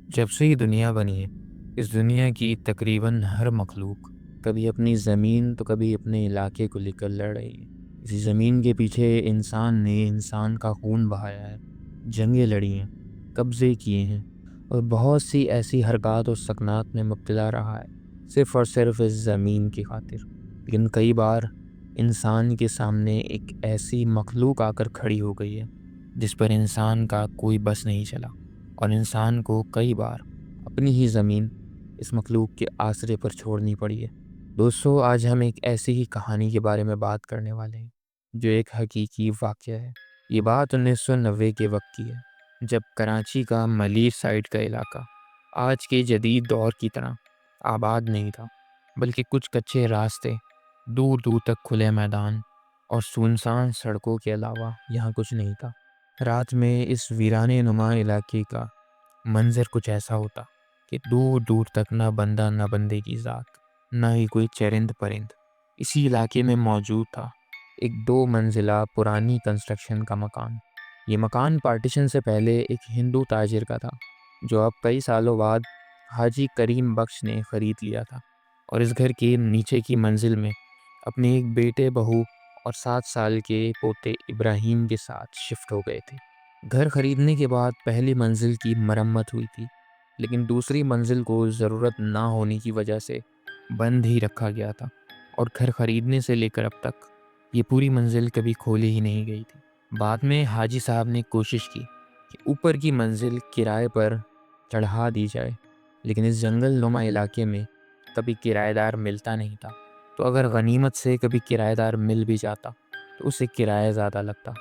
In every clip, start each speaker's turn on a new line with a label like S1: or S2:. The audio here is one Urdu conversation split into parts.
S1: جب سے یہ دنیا بنی ہے، اس دنیا کی تقریباً ہر مخلوق کبھی اپنی زمین تو کبھی اپنے علاقے کو لے کر لڑ رہی ہے۔ اسی زمین کے پیچھے انسان نے انسان کا خون بہایا ہے، جنگیں لڑی ہیں، قبضے کیے ہیں، اور بہت سی ایسی حرکات اور سکنات میں مبتلا رہا ہے، صرف اور صرف اس زمین کی خاطر۔ لیکن کئی بار انسان کے سامنے ایک ایسی مخلوق آ کر کھڑی ہو گئی ہے جس پر انسان کا کوئی بس نہیں چلا، اور انسان کو کئی بار اپنی ہی زمین اس مخلوق کے آسرے پر چھوڑنی پڑی ہے۔ دوستو، آج ہم ایک ایسی ہی کہانی کے بارے میں بات کرنے والے ہیں جو ایک حقیقی واقعہ ہے۔ یہ بات 1990 کے وقت کی ہے، جب کراچی کا ملیر سائڈ کا علاقہ آج کے جدید دور کی طرح آباد نہیں تھا، بلکہ کچھ کچے راستے، دور دور تک کھلے میدان اور سنسان سڑکوں کے علاوہ یہاں کچھ نہیں تھا۔ رات میں اس ویرانے نما علاقے کا منظر کچھ ایسا ہوتا کہ دور دور تک نہ بندہ نہ بندے کی ذات، نہ ہی کوئی چرند پرند اسی علاقے میں موجود تھا۔ ایک 2 منزلہ پرانی کنسٹرکشن کا مکان۔ یہ مکان پارٹیشن سے پہلے ایک ہندو تاجر کا تھا، جو اب کئی سالوں بعد حاجی کریم بخش نے خرید لیا تھا، اور اس گھر کے نیچے کی منزل میں اپنے ایک بیٹے، بہو اور 7 سال کے پوتے ابراہیم کے ساتھ شفٹ ہو گئے تھے۔ گھر خریدنے کے بعد پہلی منزل کی مرمت ہوئی تھی، لیکن دوسری منزل کو ضرورت نہ ہونے کی وجہ سے بند ہی رکھا گیا تھا، اور گھر خریدنے سے لے کر اب تک یہ پوری منزل کبھی کھولی ہی نہیں گئی تھی۔ بعد میں حاجی صاحب نے کوشش کی کہ اوپر کی منزل کرائے پر چڑھا دی جائے، لیکن اس جنگل نما علاقے میں کبھی کرایہ دار ملتا نہیں تھا، تو اگر غنیمت سے کبھی کرایہ دار مل بھی جاتا تو اسے کرایہ زیادہ لگتا۔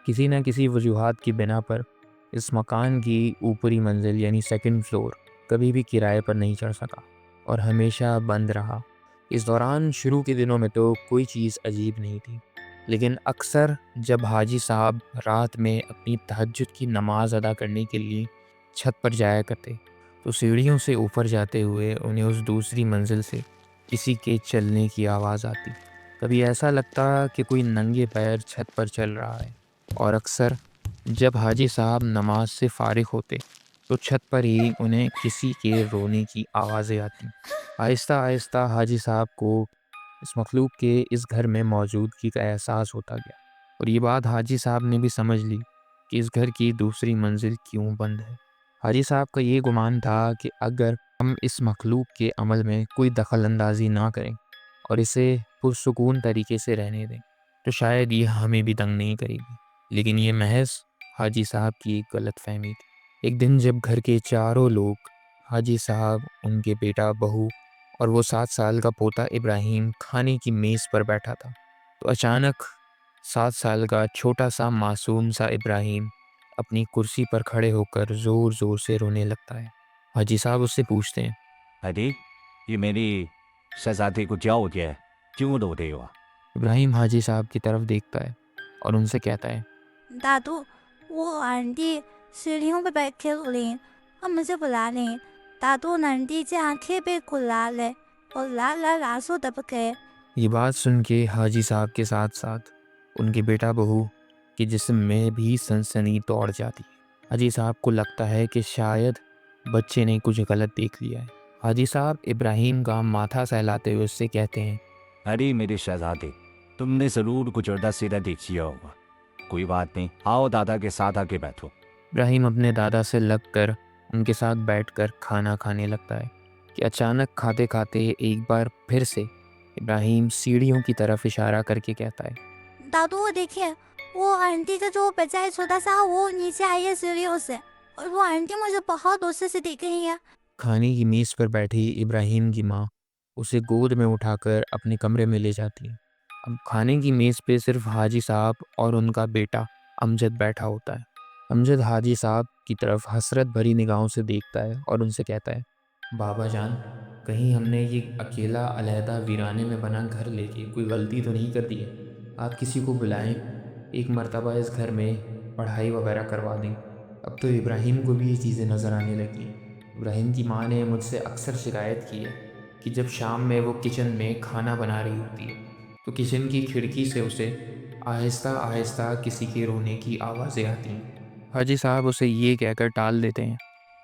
S1: کسی نہ کسی وجوہات کی بنا پر اس مکان کی اوپری منزل یعنی سیکنڈ فلور کبھی بھی کرائے پر نہیں چڑھ سکا اور ہمیشہ بند رہا۔ اس دوران شروع کے دنوں میں تو کوئی چیز عجیب نہیں تھی، لیکن اکثر جب حاجی صاحب رات میں اپنی تہجد کی نماز ادا کرنے کے لیے چھت پر جایا کرتے تو سیڑھیوں سے اوپر جاتے ہوئے انہیں اس دوسری منزل سے کسی کے چلنے کی آواز آتی۔ کبھی ایسا لگتا کہ کوئی ننگے پیر چھت پر چل رہا ہے، اور اکثر جب حاجی صاحب نماز سے فارغ ہوتے تو چھت پر ہی انہیں کسی کے رونے کی آوازیں آتی۔ آہستہ آہستہ حاجی صاحب کو اس مخلوق کے اس گھر میں موجودگی کا احساس ہوتا گیا، اور یہ بات حاجی صاحب نے بھی سمجھ لی کہ اس گھر کی دوسری منزل کیوں بند ہے۔ حاجی صاحب کا یہ گمان تھا کہ اگر ہم اس مخلوق کے عمل میں کوئی دخل اندازی نہ کریں اور اسے پرسکون طریقے سے رہنے دیں تو شاید یہ ہمیں بھی تنگ نہیں کرے گی، لیکن یہ محض حاجی صاحب کی ایک غلط فہمی تھی۔ ایک دن جب گھر کے چاروں لوگ، حاجی صاحب، ان کے بیٹا، بہو اور وہ 7 سال کا پوتا ابراہیم کھانے کی میز پر بیٹھا تھا، تو اچانک 7 سال کا چھوٹا سا معصوم سا ابراہیم اپنی کرسی پر کھڑے ہو کر زور زور سے رونے لگتا ہے۔ حاجی صاحب اس سے پوچھتے ہیں،
S2: ارے یہ میری شہزادی کو کیا ہو گیا ہے؟ کیوں رو رہے ہو؟
S1: ابراہیم حاجی صاحب کی طرف دیکھتا ہے اور ان سے کہتا ہے،
S3: دادو، وہ آنٹی سیڑھیوں پہ بیٹھے ہوئے ہیں اور مجھے بلا رہے ہیں۔ دادو، آنٹی کی آنکھیں بالکل لال ہے اور لال لال آنسو ٹپک گئے۔
S1: یہ بات سن کے حاجی صاحب کے ساتھ ساتھ ان کے بیٹا، بہو کے جسم میں بھی سنسنی دوڑ جاتی ہے۔ حاجی صاحب کو لگتا ہے کہ شاید بچے نے کچھ غلط دیکھ لیا ہے۔ حاجی صاحب ابراہیم کا ماتھا سہلاتے ہوئے اس سے کہتے ہیں،
S2: ارے میرے شہزادے، تم نے ضرور کچھ الٹا سیدھا دیکھ لیا ہوگا۔ کوئی بات نہیں، آؤ دادا کے ساتھ آ کے بیٹھو۔
S1: ابراہیم اپنے دادا سے لگ کر ان کے ساتھ بیٹھ کر کھانا کھانے لگتا ہے کہ اچانک کھاتے کھاتے ایک بار پھر سے ابراہیم سیڑھیوں کی طرف اشارہ کر کے کہتا ہے،
S3: دادو، وہ دیکھیں، وہ آنٹی کا جو بچہ ہے چھوٹا سا، وہ نیچے آئی ہے سیڑھیوں سے، اور وہ آنٹی مجھے بہت غصے سے دیکھ رہی ہے۔
S1: کھانے کی میز پر بیٹھی ابراہیم کی ماں اسے گود میں اٹھا کر اپنے کمرے میں لے جاتی ہے۔ اب کھانے کی میز پہ صرف حاجی صاحب اور ان کا بیٹا امجد بیٹھا ہوتا ہے۔ امجد حاجی صاحب کی طرف حسرت بھری نگاہوں سے دیکھتا ہے اور ان سے کہتا ہے، بابا جان، کہیں ہم نے یہ اکیلا علیحدہ ویرانے میں بنا گھر لے کے کوئی غلطی تو نہیں کر دی ہے؟ آپ کسی کو بلائیں، ایک مرتبہ اس گھر میں پڑھائی وغیرہ کروا دیں۔ اب تو ابراہیم کو بھی یہ چیزیں نظر آنے لگی ہیں۔ ابراہیم کی ماں نے مجھ سے اکثر شکایت کی ہے کہ جب شام میں وہ کچن میں کھانا بنا رہی ہوتی ہے تو کچن کی کھڑکی سے اسے آہستہ آہستہ کسی کے رونے کی آوازیں آتی ہیں۔ حاجی صاحب اسے یہ کہہ کر ٹال دیتے ہیں،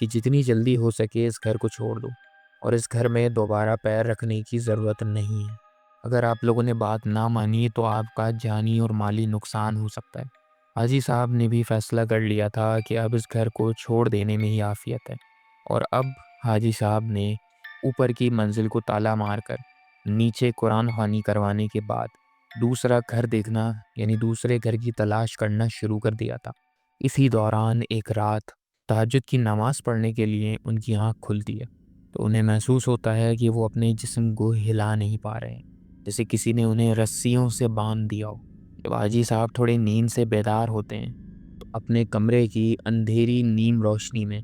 S1: کہ جتنی جلدی ہو سکے اس گھر کو چھوڑ دو اور اس گھر میں دوبارہ پیر رکھنے کی ضرورت نہیں ہے۔ اگر آپ لوگوں نے بات نہ مانی تو آپ کا جانی اور مالی نقصان ہو سکتا ہے۔ حاجی صاحب نے بھی فیصلہ کر لیا تھا کہ اب اس گھر کو چھوڑ دینے میں ہی عافیت ہے، اور اب حاجی صاحب نے اوپر کی منزل کو تالا مار کر نیچے قرآن خوانی کروانے کے بعد دوسرا گھر دیکھنا یعنی دوسرے گھر کی تلاش کرنا شروع کر دیا تھا۔ اسی دوران ایک رات تہجد کی نماز پڑھنے کے لیے ان کی آنکھ کھلتی ہے تو انہیں محسوس ہوتا ہے کہ وہ اپنے جسم کو ہلا نہیں پا رہے ہیں، جیسے کسی نے انہیں رسیوں سے باندھ دیا ہو۔ جب حاجی صاحب تھوڑے نیند سے بیدار ہوتے ہیں تو اپنے کمرے کی اندھیری نیم روشنی میں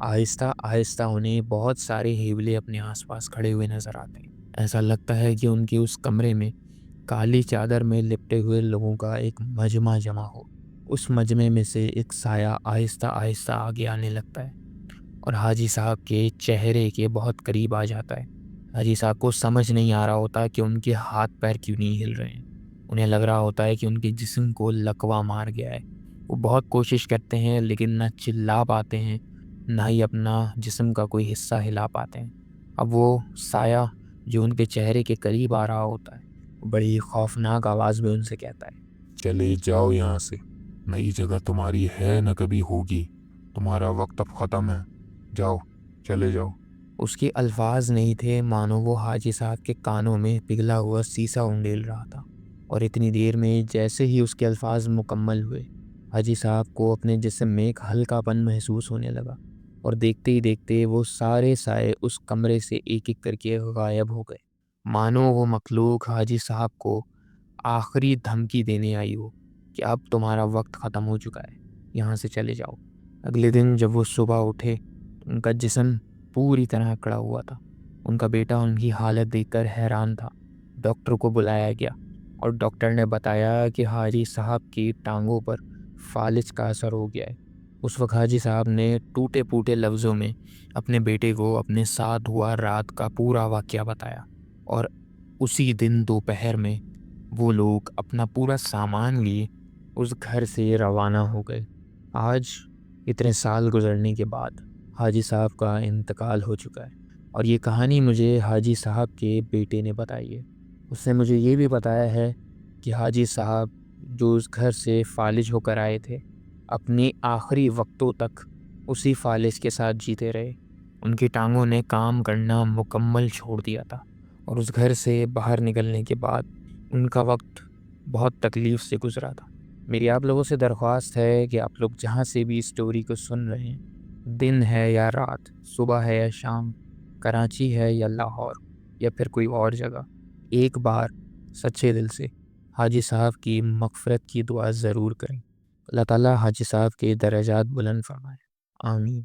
S1: آہستہ آہستہ انہیں بہت سارے ہیولے اپنے آس پاس کھڑے ہوئے نظر آتے ہیں۔ ایسا لگتا ہے کہ ان کے اس کمرے میں کالی چادر میں لپٹے ہوئے لوگوں کا ایک مجمع جمع ہو۔ اس مجمع میں سے ایک سایہ آہستہ آہستہ آگے آنے لگتا ہے اور حاجی صاحب کے چہرے کے بہت قریب آ جاتا ہے۔ حاجی صاحب کو سمجھ نہیں آ رہا ہوتا کہ ان کے ہاتھ پیر کیوں نہیں ہل رہے ہیں۔ انہیں لگ رہا ہوتا ہے کہ ان کے جسم کو لکوہ مار گیا ہے۔ وہ بہت کوشش کرتے ہیں لیکن نہ چلا پاتے ہیں نہ ہی اپنا جسم کا کوئی حصہ ہلا پاتے ہیں۔ اب وہ سایہ جو ان کے چہرے کے قریب آ رہا ہوتا ہے وہ بڑی خوفناک آواز میں ان سے کہتا ہے،
S4: چلے جاؤ یہاں سے، نئی جگہ تمہاری ہے نہ کبھی ہوگی، تمہارا وقت اب ختم ہے، جاؤ چلے جاؤ۔
S1: اس کے الفاظ نہیں تھے مانو وہ حاجی صاحب کے کانوں میں پگھلا ہوا سیسا انڈیل رہا تھا، اور اتنی دیر میں جیسے ہی اس کے الفاظ مکمل ہوئے حاجی صاحب کو اپنے جسم میں ایک ہلکا پن محسوس ہونے لگا، اور دیکھتے ہی دیکھتے وہ سارے سائے اس کمرے سے ایک ایک کر کے غائب ہو گئے، مانو وہ مخلوق حاجی صاحب کو آخری دھمکی دینے آئی ہو کہ اب تمہارا وقت ختم ہو چکا ہے، یہاں سے چلے جاؤ۔ اگلے دن جب وہ صبح اٹھے ان کا جسم پوری طرح کڑا ہوا تھا۔ ان کا بیٹا ان کی حالت دیکھ کر حیران تھا۔ ڈاکٹر کو بلایا گیا اور ڈاکٹر نے بتایا کہ حاجی صاحب کی ٹانگوں پر فالج کا اثر ہو گیا ہے۔ اس وقت حاجی صاحب نے ٹوٹے پھوٹے لفظوں میں اپنے بیٹے کو اپنے ساتھ ہوا رات کا پورا واقعہ بتایا، اور اسی دن دوپہر میں وہ لوگ اپنا پورا سامان لیے اس گھر سے روانہ ہو گئے۔ آج اتنے سال گزرنے کے بعد حاجی صاحب کا انتقال ہو چکا ہے، اور یہ کہانی مجھے حاجی صاحب کے بیٹے نے بتائی ہے۔ اس نے مجھے یہ بھی بتایا ہے کہ حاجی صاحب جو اس گھر سے فالج ہو کر آئے تھے اپنی آخری وقتوں تک اسی فالج کے ساتھ جیتے رہے۔ ان کی ٹانگوں نے کام کرنا مکمل چھوڑ دیا تھا، اور اس گھر سے باہر نکلنے کے بعد ان کا وقت بہت تکلیف سے گزرا تھا۔ میری آپ لوگوں سے درخواست ہے کہ آپ لوگ جہاں سے بھی اسٹوری کو سن رہے ہیں، دن ہے یا رات، صبح ہے یا شام، کراچی ہے یا لاہور یا پھر کوئی اور جگہ، ایک بار سچے دل سے حاجی صاحب کی مغفرت کی دعا ضرور کریں۔ اللہ تعالیٰ حاجی صاحب کے درجات بلند فرمائے، آمین۔